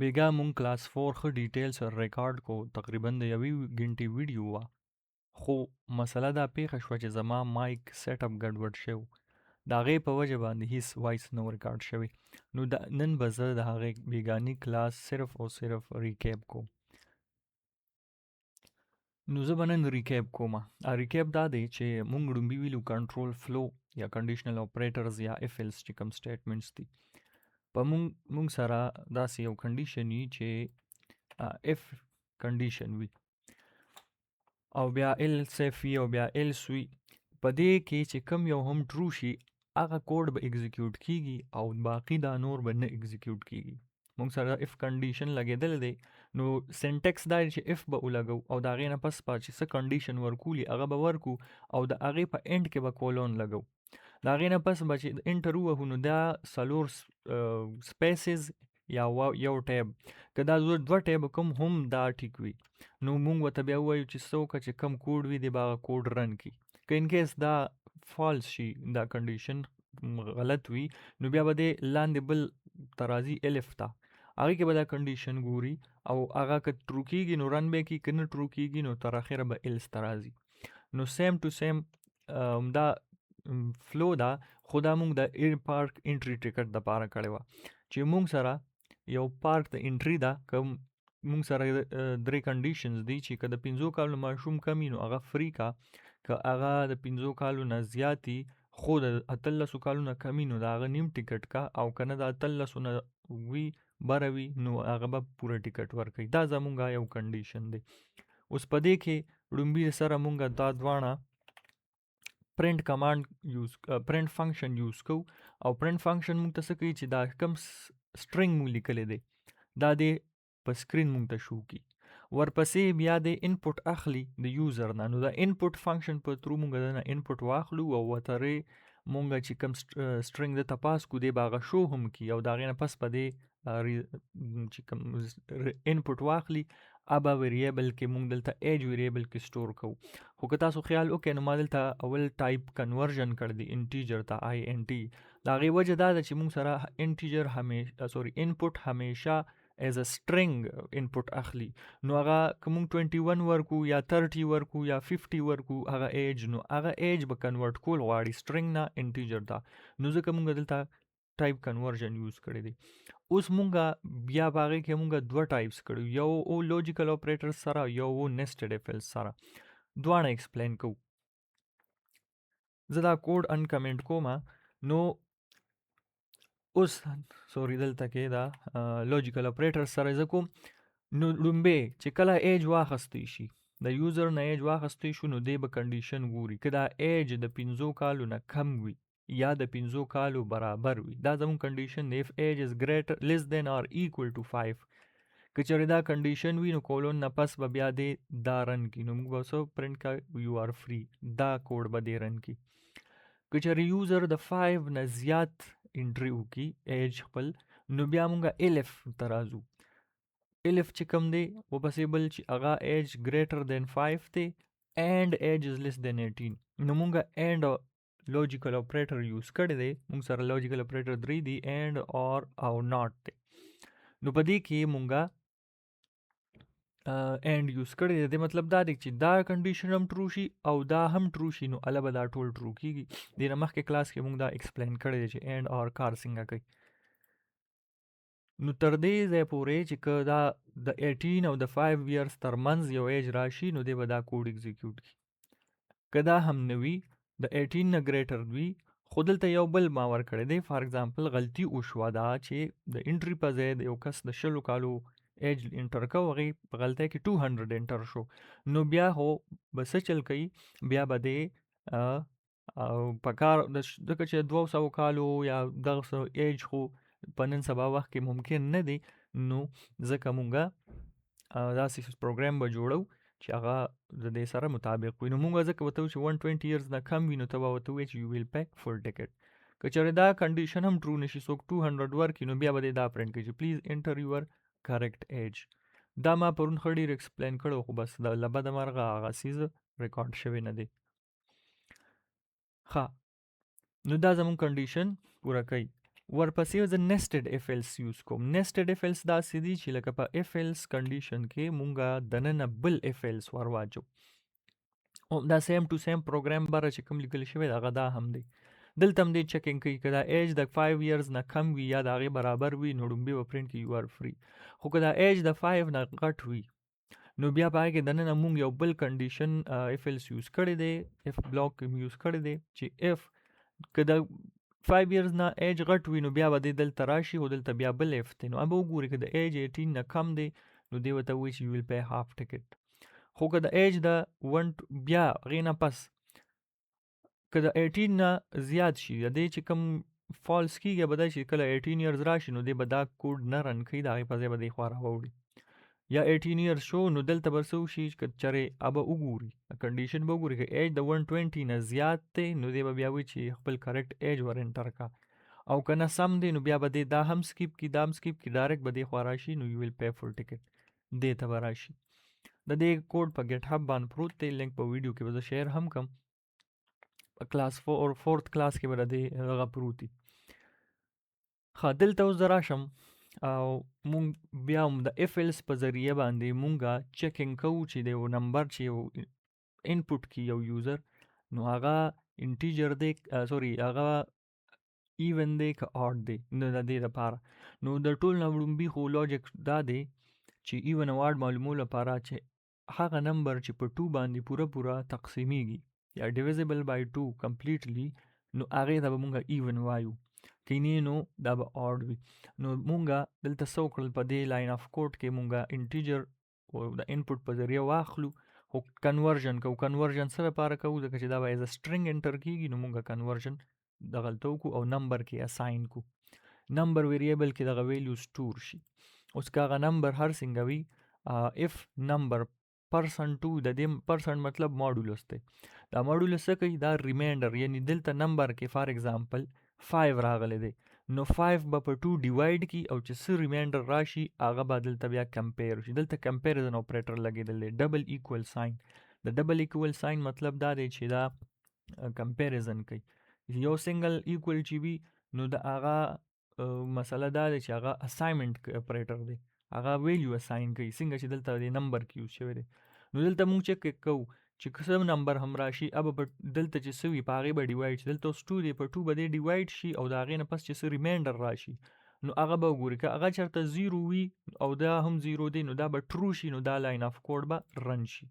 بیګا مونږ کلاس 4 ښه ډیټیل سره ریکارډ کو تقریبا د یوې غنټې ویډیو وه خو مسله دا پیښه شوه چې زما مایک سیټ اپ ګډوډ شو د هغې په وجه باندې هیڅ وایس نه ریکارډ شوی نو نن به زه د هغې بیګاني کلاس صرف او صرف ریکیپ کوم نو زه به نن ریکیپ کوم ریکیپ دا دی چې مونږ ړومبي ویلو کنټرول فلو یا کنډیشنل اپریټرز یا اف ایلس چې کوم سټیټمنټس دي په مونږ سره داسې یو کنډیشن وي چې اف کنډیشن وي او بیا ایلس اف وي او بیا ایلس وي په دې کې چې کم یو هم ټرو شي هغه کوډ به ایگزیکیوټ کیږي او باقی دا نور به نه ایگزیکیوټ کیږي مونږ سره اف کنډیشن لګېدل دی نو سینټیکس دا چې اف به ولګو او د هغې نه پس به چې څه کنډیشن ورکولي هغه به ورکو او د هغې په اینډ کې به کولون لګو د هغې نه پس به چې انټر ووهو نو دا څلور سپیسز یا یو ټیب که دا دوه ټیب کوم هم دا ټیک وي نو مونږ ورته بیا ووایو چې څه وکړه چې کم کوډ وي دی به هغه کوډ رن کړي که ان کیس دا فالس شي دا کنډیشن غلط وي نو بیا به دی لاندې بل ته راځي الف ته هغې کې به دا کنډیشن ګوري او هغه که ټرو کېږي نو رن به یې کړي که نه ټرو کېږي نو تر اخره به ایلس ته راځي نو سیم ټو سیم دا فلو دا خو دا مونږ د ایر پارک انټري ټیکټ دپاره کړې وه چې مونږ سره یو پارک د انټري ده که مونږ سره درې کنډیشنز دي چې که د 5 کالو ماشوم کم وي نو هغه فری کا که هغه د 5 کالو نه زیات وي خو د 18 کالو نه کم وي نو د هغه نیم ټیکټ کا او که نه د 18 نه وي بره وي نو هغه به پوره ټیکټ ورکوي دا زمونږ یو کنډیشن دی اوس په دې کې ړومبي سره مونږ دا دواړه پرنټ کمانډ پرنټ فنکشن یوز کوو او پرنټ فنکشن مونږ ته څه کوي چې دا کم سټرنګ مونږ لیکلی دی دا دی په سکرین مونږ ته شو کی ورپسې بیا د انپوټ اخلي د یوزر نه نو د انپوټ فنکشن په ترو مونږ دنه انپوټ واخلو او وترې مونږ چې کم سټرنګ د تپاس کو دی باغه شو هم کی او دا غینه پس په دی چې کم انپوټ واخلي ابا ویریبل کې مونږ دلته ایج ویریبل کې سٹور کوو خو که تاسو خیال وکړئ نو ما دلته اول ټایپ کنورژن کړ دی انټیجر ته آی ان ټي د هغې وجه دا ده چې مونږ سره انټیجر انپوټ همیشه ایز ا سټرنګ انپوټ اخلي نو هغه که مونږ 21 ورکو یا 30 ورکو یا 50 ورکو هغه ایج نو هغه ایج به کنورټ کول غواړي سټرنګ نه انټیجر ته نو ځکه مونږ دلته ټایپ کنورژن یوز کړی دی اوس مونږه بیا په هغې کې مونږه دوه ټایپس کړو یو او لوجیکل اپریټر سره یو و نیسټډ اف ایلس سره دواړه ایکسپلین کوو زه دا کوډ انکمنټ کوم نو اوس سوري دلته کې دا لوجیکل اپریټر سره زه کوم نو لومبې چې کله ایج واخستی شي د یوزر نه ایج واخستی شو نو دی به کنډیشن ګوري که دا ایج د 5 کالو نه کم وي یا د 5 کالو برابر وي دا زموږ کنډیشن دی if age is greater less than or equal to 5 که چېرې دا کنډیشن وي نو کولون نه پس به بیا دی دا رن کړي نو موږ به څه پرنټ کا یو آر فری دا کوډ به دی رن کړي که چېرې یوزر د 5 نه زیات انټري وکړي ایج خپل نو بیا مونږ الف ته راځو الف چې کوم دی ورپسې بل چې هغه ایج ګریټر دین 5 دی اینڈ ایج از لیس دین 18 نو مونږ اینڈ لوجیکل اپریټر یوز کړی دی مونږ سره لوجیکل اپریټر 3 دی اینڈ اور او ناٹ دی نو په دې کې مونږه اینڈ یوز کړی دی مطلب دا دی چې دا کنډیشن هم ټرو شي او دا هم ټرو شي نو اله به دا ټول ټرو کیږي د نه مخکې کلاس کې مونږ دا ایکسپلین کړی دی چې اینڈ اور کار څنګه کوي نو تر دې ځای پورې چې که دا د 18 او د 5 ایرز ترمنځ یو ایج راشي نو دی به دا کوډ ایگزیکیوټ کړي که دا هم نه وي د 18 نه ګریټر وي خو دلته یو بل ما ورکړی دی فار ایگزامپل غلطي وشوه دا چې د انټري په ځای د یو کس د 20 کالو ایج انټر کو هغې په غلطۍ کې 200 انټر شو نو بیا خو به څه چل کوي بیا به دی په کار ځکه چې 200 کالو یا دغه ایج خو په نن سبا وخت کې ممکن نه دی نو ځکه مونږه داسې پروګرام به جوړو چې هغه د دې سره مطابق وي نو مونږ ځکه ورته وایو چې 120 ایرز نه کم وي نو ته به ورته وایې چې یو ویل پی فل ټیکټ که چېرې دا کنډیشن هم ټرو نشي څوک 200 ورکړي نو بیا به دی دا پرنټ کوي چې پلیز انټر یور کریکټ ایج دا ما پرون ښه ډېر ایکسپلین کړو خو بس د له بده مرغه هغه څیز ریکارډ شوی نه دی ښه نو دا زموږ کنډیشن پوره کوي ورپسې زه nested if else یوز کوم. nested if else داسې دي چې لکه په if else کنډیشن کې مونږه دننه بل if else ور واچو. او دا سیم ټو سیم پروګرام بره چې کوم لیکل شوی دی هغه دا هم دی. دلته هم دې چیکینګ کوي که دا ایج د 5 ایرز نه کم وي یا د هغې برابر وي نو ډومبې به پرنټ کړي یو آر فری. خو که دا ایج د 5 نه غټ وي نو بیا په هغې کې دننه مونږ یو بل کنډیشن اف ایلس یوز کړی دی، اف بلاک یوز کړی دی چې اف که د 5 ایرز نه ایج غټ وي نو بیا به دې دلته راشي خو دلته بیا بل اف دی. نو به وګوري که د ایج 18 نه کم دی نو دې ورته وایي چې یو ویل پی هاف ټکټ. خو که د ایج د بیا هغې نه پس که د 18 نه زیات شي د دې چې کوم فالس کېږي به دا چې کله 18 ایرز راشي نو دې به دا کوډ نه رن کوي د هغې په ځای به دې خوا راوړي. یا 18 ایرز شو نو دلته به څه وشي که چېرې به وګوري کنډیشن به وګوري که ایج د 120 نه زیات دی نو دی به بیا وایي چې خپل کریکټ ایج ور انټر کا، او که نه سم دی نو بیا به دې دا هم سکیپ کړي دا هم سکیپ کړي ډایرکټ به دې خوا راشي نو یو ویل پی فل ټکټ دې ته به راشي. د دې کوډ په ګیټ هب باندې پروت دی، لینک په ویډیو کې به زه شیر هم کم. کلاس 4th کلاس کې به د دې هغه پروت دي. ښه دلته اوس زه راشم او مونږ بیا هم د اف ایلس په ذریعه باندې مونږه چیکینګ کوو چې د یو نمبر چې یو انپوټ کی یو یوزر نو هغه انټیجر دی سوري هغه ایون دی که آډ دی. نو د دې لپاره نو د ټول نه وړومبي خو لاجیک دا دی چې ایون او آډ معلومولو لپاره چې هغه نمبر چې په 2 باندې پوره تقسیمیږي یا ډیویزیبل بای 2 کمپلیټلی نو هغې ته به مونږه ایون وایو، کینې نو دا به آډ وي. نو مونږه دلته څه وکړل په دې لاین آف کوډ کې مونږه انټیجر او د انپوټ په ذریعه واخلو خو کنورژن کوو. کنورژن څه لپاره کوو ځکه چې دا به ایز سټرنګ انټر کېږي نو مونږه کنورژن دغلته وکړو او نمبر کې اساین کو. نمبر ویریبل کې دغه ویلیو سټور شي. اوس که هغه نمبر هر څنګه وي اف نمبر پرسن 2 د دې پرسن مطلب ماډولس دی. دا ماډولس څه کوي دا ریمایندر یعنی دلته نمبر کې فار ایگزامپل 5 راغلی دی نو 5 به په 2 ډیوایډ کی او چې څه ریمایندر راشي هغه به دلته بیا کمپیر شي. دلته کمپیریزن اپریټر لګېدل دی ډبل ایکول ساین. د ډبل ایکول ساین مطلب دا دی چې دا کمپیریزن کوي. یو سنگل ایکول چې وي نو د هغه مسله دا دی چې هغه اساینمنټ اپریټر دی هغه ویلیو اساین کوي څنګه چې دلته د نمبر کې یوز شوی دی. نو دلته مونږ چیک کوو چې کوم نمبر هم راشي اب دلته چې څه وي په هغې به ډیوایډ شي. دلته اوس 2 دی په 2 به دې ډیوایډ شي او د هغې نه پس چې څه ریمایندر راشي نو هغه به وګوري که هغه چېرته 0 وي او دا هم 0 دی نو دا به ټرو شي نو دا لاین آف کوډ به رن شي.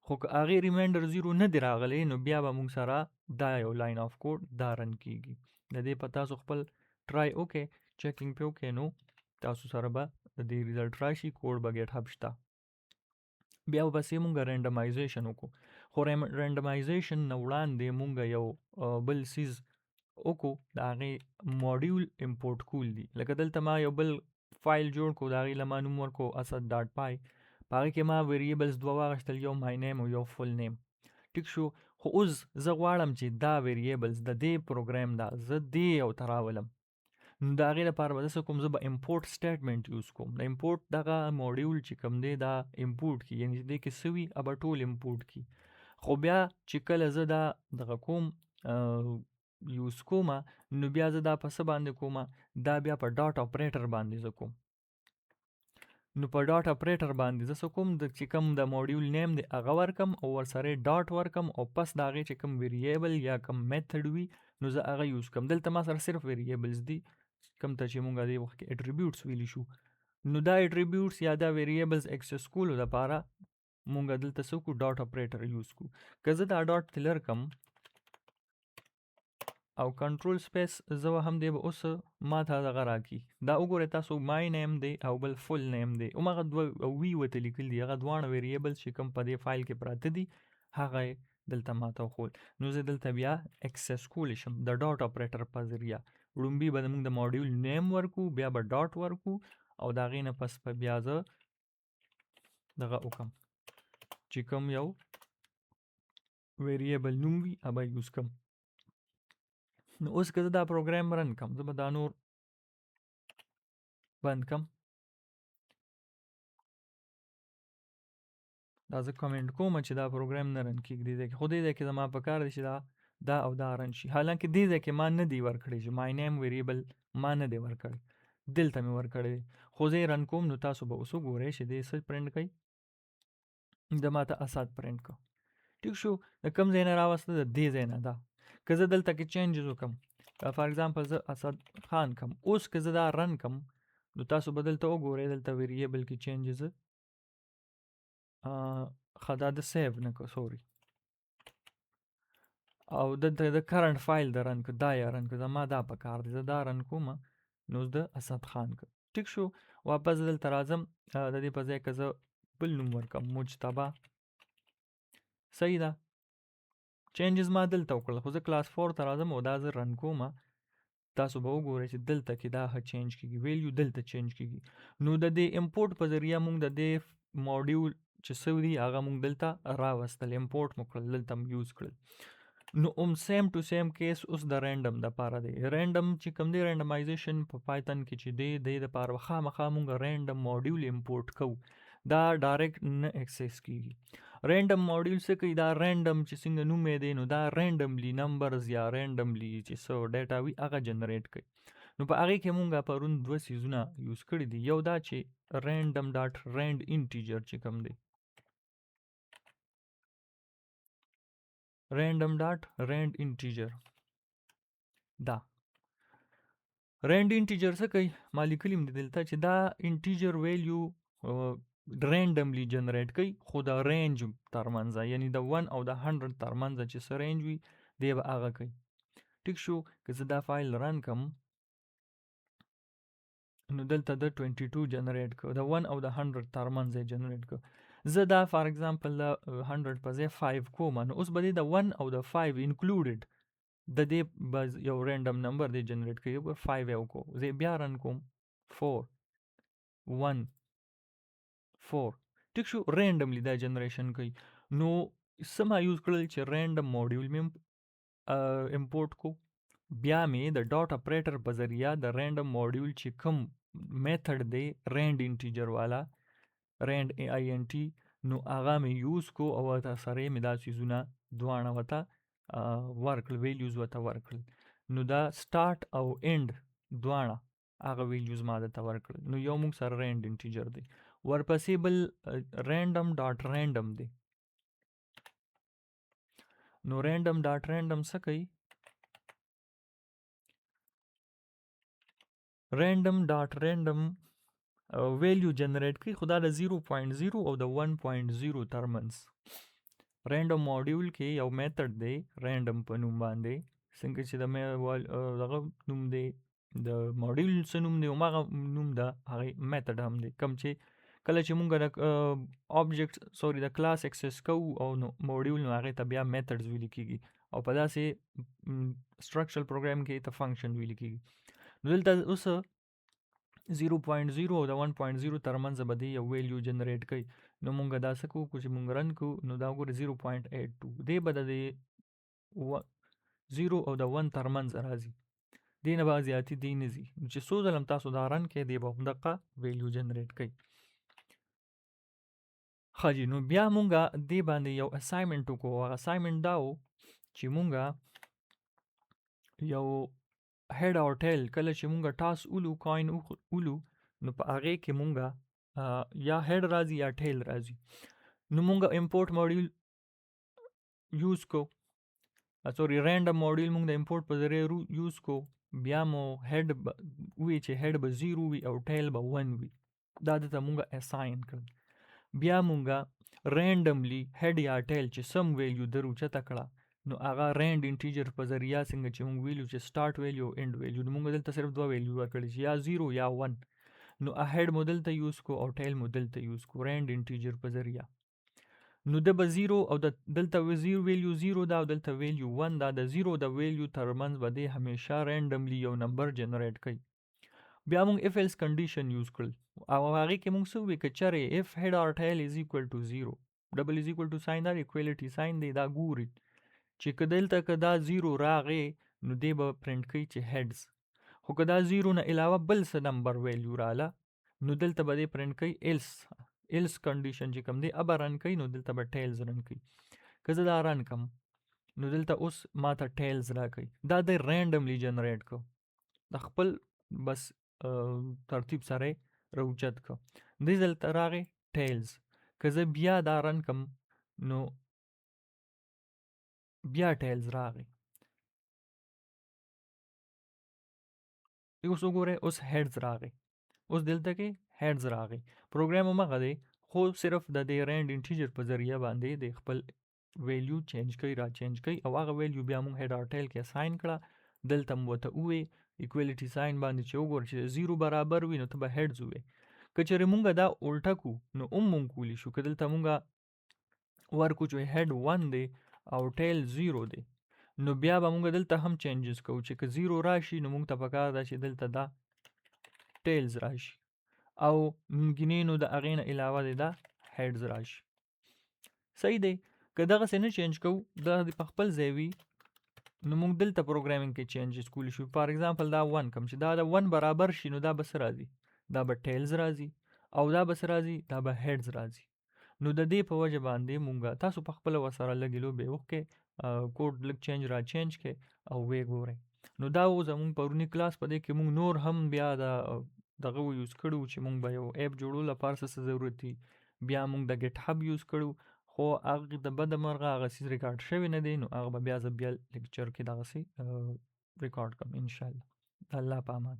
خو که هغې ریمایندر 0 نه دی راغلی نو بیا به مونږ سره دا یو لاین آف کوډ دا رن کېږي. د دې په تاسو خپل ټرای وکړئ چیکینګ پې وکړئ نو تاسو سره به د دې ریزلټ راشي کوډ به ګیټ هب شته. بیا پسې مونږ رینډمایزیشن وکړو خو رینډمایزیشن نه وړاندې مونږ یو بل سیز وکړو د هغې ماډیول امپورټ کول دي. لکه دلته ما یو بل فایل جوړ کړو د هغې له ما نوم ورکړو اسد ډاټ پای. په هغې کې ما ویریبلز 2 واخیستل یو مای نیم او یو فل نیم. ټیک شو. خو اوس زه غواړم چې دا ویریبلز د دې پروګرام دا زه دې یو ته راولم نو د هغې لپاره به زه څه کوم زه به امپورټ سټیټمنټ یوز کوم. د امپورټ دغه موډیول چې کوم دی دا امپورټ کی یعنی دې کې څه وي به ټول امپورټ کی. خو بیا چې کله زه دا دغه کوم یوز کوم نو بیا زه دا په څه باندې کوم دا بیا په ډاټ اپریټر باندې زه کوم. نو په ډاټ اپریټر باندې زه څه کوم د چې کوم د موډیول نیم دی هغه ورکم او ورسره ډاټ ورکم او پس د هغې چې کوم ویریبل یا کوم میتھډ وي نو زه هغه یوز کوم. دلته ما سره صرف ویریبلز دي کوم ته چې مونږ دې وخت کې اټریبیوټس ویلی شو نو دا اټریبیوټس یا دا ویریبلز اکسس کولو دپاره مونږ دلته څه کړو ډاټ اپریټر یوز کړو. که زه دا ډاټ تلر کم او کنټرول سپیس زه هم دی به اوس ما ته دغه راکړي دا وګورئ تاسو مای نیم دی او بل فل نیم دی هماغه دوه وي ورته لیکل دي هغه دواړه ویریبلز چې کوم په دې فایل کې پراته دي هغه دلته ما ته وښول. نو زه دلته بیا اکسس کولی شم د ډاټ اپریټر په ذریعه. وړومبي به موږ د موډیول نیم ورکو بیا به ډاټ ورکو او د هغې نه پس به بیا زه دغه وکړم چې کوم یو ویریبل نوم وي هغه یوز کړم. نو اوس که زه دا پروګرام رن کړم زه به دا نور بند کړم دا زه کمنټ کوم چې دا پروګرام نه رن کېږي دې ځای کې خو دې ځای کې زما په کار دی چې دا او دا رن شي. حالانکه دې ځای کې ما نه دی ورکړی چې مای نیم ویریبل ما نه دی ورکړی، دلته مې ورکړی دی. خو زه یې رن کوم نو تاسو به اوس وګورئ چې دی څه پرنټ کوي. د ماته اسد پرنټ کړ. ټیک شو. د کوم ځای نه راوسته د دې ځای نه ده. که زه دلته کې چینجز وکړم، فار ایگزامپل زه اسد خان کم، اوس که زه دا رن کم نو تاسو به دلته وګورئ، دلته ویریبل کې چینجز ښه دا د سیو نه کړ، سوري، او دلته د کرنټ فایل د رن کړ، دا یې رن کړ، زما دا پکار دی، زه دا رن کوم نو د اسد خان کړ. ټیک شو. واپس دلته راځم، د دې په ځای که زه بل نوم ورکړم مجتبا، صحیح ده. چینجز ما دلته وکړل، خو زه کلاس 4 ته راځم او دا زه رن کوم، تاسو به وګورئ چې دلته کې دا ښه چینج کیږي، ویلیو دلته چینج کیږي. نو د دې امپورټ په ذریعه موږ د دې موډیول چې څه دي هغه موږ دلته راوستل، امپورټ مو کړل، دلته م یوز کړل. نو سیم ټو سیم کیس اوس د رینډم دپاره دی. رینډم چې کوم دی، رینډمایزیشن په پایتن کې چې دی، د دپاره به خامخا موږ رینډم موډیول امپورټ کوو، دا ډایرکټ نه اکسس کیږي. رینډم موډیول څه کوي؟ دا رینډم چې څنګه نوم یې دی، نو دا رینډملی نمبرز یا رینډملی چې څه ډیټا وي هغه جنریټ کوي. نو په هغې کې مونږ پرون دوه څیزونه یوز کړي دي. یو دا چې رینډم ډاټ رینډ انټیجر چې کوم دی، رینډم ډاټ رینډ انټیجر، دا رینډ انټیجر څه کوي؟ ما لیکلي هم دي دلته چې دا انټیجر ویلیو رینډملی جنریټ کوي، خو د رینج ترمنځه، یعنی د 1 او د 100 ترمنځه چې څه رینج وي دی به هغه کوي. ټیک شو. که زه دا فایل رن کم نو دلته د 22 جنریټ کړ، د 1 او د 100 ترمنځ یې جنریټ کړ. زه دا فار ایگزامپل د 100 په ځای 5 کوم، نو اوس به د 1 او د 5 انکلوډډ د دې به یو رینډم نمبر دی جنریټ کوي، 5 یې وکړو، زه بیا رن کوم 4 1 4. ټیک شو. رینډملی دا جنریشن کوي. نو څه ما یوز کړل چې رینډم موډیول مې امپورټ کو، بیا مې د ډاټ اپریټر په ذریعه د رینډم موډیول چې کوم میتھډ دی رینډ انټیجر والا، رینډ آی ان ټي، نو هغه مې یوز کو او ورته سره مې دا څیزونه دواړه ورته ورکړل، ویلیوز ورته ورکړل. نو دا سټارټ او اینډ دواړه هغه ویلیوز ما درته ورکړل. نو یو موږ سره رینډ انټیجر دی، ورپسې بل رینډم ډاټ رینډم دی. نو رینډم ډاټ رینډم څه کوي؟ رینډم ډاټ رینډم ویلیو جنریټ کوي، خو دا د 0.0 او د 1.0 ترمنځ. رینډم موډیول کې یو میتھډ دی رینډم په نوم باندې، څنګه چې د دغه نوم دی، د موډیول څه نوم دی هماغه نوم د هغې میتھډ هم دی. کوم چې کله چې مونږ د آبجیکټ سوري د کلاس اکسس کوو او نو موډیول، نو هغې ته بیا میتھډز ویل کېږي، او په داسې سټرکچرل پروګرام کې ته فنکشن ویل کېږي. نو دلته اوس 0.0 او د 1.0 ترمنځ به دی یو ویلیو جنریټ کوي. نو مونږ دا څه کوو چې مونږ رن کوو، نو دا وګوره 0.82 دی به د 0 او د 1 ترمنځ راځي، دی نه به زیاتي دی نه ځي. نو چې څو ځله تاسو دا رن کړئ دی به همدغه ویلیو جنریټ کوي. ښه جي. نو بیا مونږه دی باندې یو اسایمنټ وکړو. هغه اسایمنټ دا و چې مونږه یو هیډ او ټیل کله چې مونږه ټاس اولو کوین اولو، نو په هغې کې مونږه یا هیډ راځي یا ټیل راځي. نو مونږه امپورټ موډیول یوز کو، سوري رینډم موډیول مونږ د امپورټ په ذریعه یوز کو، بیا مو هیډ وي چې هیډ به 0 وي او ټیل به 1 وي، دا دته مونږه اساین کړل. بیا مونږه رینډملی هیډ یا ټیل چې سم ویلیو در اوچته کړه، نو هغه رینډ انټیجر په ذریعه څنګه چې مونږ ویلو چې سټارټ ویلیو اینډ ویلیو، نو مونږ دلته صرف دوه ویلیو ورکړي چې یا 0 یا 1. نو هیډ مو دلته یوز کو او ټیل مو دلته یوز کو رینډ انټیجر په ذریعه. نو د به 0 او دلته ویلیو 0 دا او دلته ویلیو 1 دا، د 0 د ویلیو ترمنځ به دی همیشه رینډملی یو نمبر جنریټ کوي. بیا مونږ اف ایلس کنډیشن یوز کړل او هغې کې مونږ څه وویل که چېرې اف هیډ اور ټیل از ایکول ټو 0، ډبل از ایکول ټو ساین دا ایکویلیټي ساین دی، دا ګوري چې که دلته که دا 0 راغی نو دی به پرنټ کوي چې هیډز، خو که دا 0 نه علاوه بل څه نمبر ویلیو راله نو دلته به دی پرنټ کوي ایلس کنډیشن چې کوم دی ابه رن کوي، نو دلته به ټیلز رن کوي. که زه دا رن کم نو دلته اوس ماته ټیلز را کوي، دا د رینډملی جنریټ کو، د خپل بس ترتیب سره راوچت که دې دلته راغی ټیلز. که زه بیا دا رن کم نو بیا ټیلز راغی. اوس وګورئ اوس هیډز راغی. اوس دلته کې هیډز راغی. پروګرام همغه دی خو صرف د دې رینډ انټیجر په ذریعه باندې د خپل ویلیو چینج کوي را چینج کوي او هغه ویلیو بیا موږ هیډ او ټیل کې اساین کړه. دلته مو ورته ووې ایکویلیټي ساین باندې چې وګورئ چې 0 برابر وي نو ته به هیډز ووې. که چېرې مونږ دا الټه کو نو مونږ کولی شو. که دلته مونږ ورکو چې هیډ 1 دی او ټیل 0 دی نو بیا به مونږ دلته هم چینجز کوو چې که 0 راشي نو مونږ ته پکار ده چې دلته دا ټیلز راشي او ګینې نو د هغې نه علاوه دی دا هیډز راشي. صحیح دی. که دغسې نه چینج کوو دا د په خپل ځای وي نو موږ دلته پروګرامینګ کې چینجز کولی شو. فار ایگزامپل دا 1 کم چې دا د 1 برابر شي نو دا به څه راځي؟ دا به ټیلز راځي او دا به څه راځي؟ دا به هیډز راځي. نو د دې په وجه باندې مونږ تاسو په خپله ورسره لږې لوبې وکړئ، کوډ لږ چینج را چینج کړئ او ویې ګورئ. نو دا و زمونږ پرونی کلاس. په دې کې مونږ نور هم بیا د دغه یوز کړو چې مونږ به یو ایپ جوړولو لپاره څه ضرورت دي. بیا مونږ د ګیټ هب یوز کړو خو هغه د بده مرغه هغه څیز ریکارډ شوی نه دی. نو هغه به بیا زه بیا لیکچر کې دغسې ریکارډ کړم انشاءالله. الله په امان.